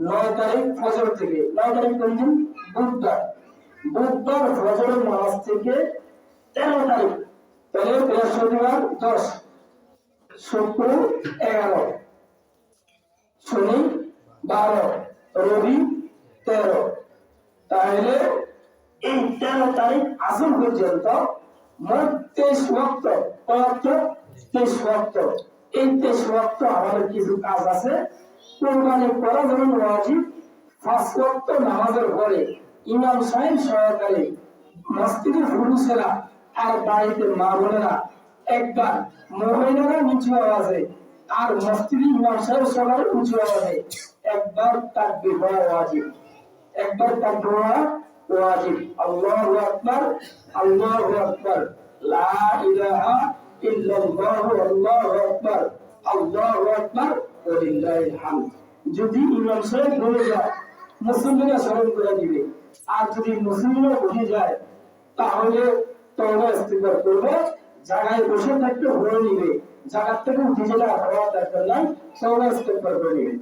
9 তারিখ ফজর থেকে, 9 তারিখ কোন দিন? বুধবার। বুধবার ফজরের নামাজ থেকে 13 তারিখ, তাহলে বৃহস্পতিবার 10, শুক্র 11, শনি 12, রবি 13, তাহলে এই 13 তারিখ আসর পর্যন্ত মোট 23 ওয়াক্ত। কত? 23 ওয়াক্ত। এই 23 ওয়াক্ত আমাদের কিছু কাজ আছে। কুরবানি করা যেমন ওয়াজিব, 5 ওয়াক্ত নামাজের পরে ইমাম সাহেব সহকারে মসজিদের পুরুষেরা আর বাড়িতে মা বোনেরা একবার মহিলারা নিচু আওয়াজে আর মসজিদে ইমাম সাহেব সহকারে উঁচু আওয়াজে একবার তাকবীর পড়া ওয়াজিব। একবার তাকবীর পড়া ওয়াজিব। আল্লাহু আকবার, আল্লাহু আকবার, লা ইলাহা ইল্লাল্লাহু, আল্লাহু আকবার, আল্লাহু আকবার, ওয়ালিল্লাহিল হামদ। যদি ইমাম সাহেব বলে যায়, মুসলিমরা স্মরণ করে দিবে। আর যদি মুসলিমরা বলে যায়, তাহলে তওবা ইস্তিগফার করবে, জায়গায় বসে থাকতে হয়ে নিবে, জায়গা থেকে উঠে যেটা হওয়ার দরকার নাই, তওবা ইস্তিগফার করে নিবে।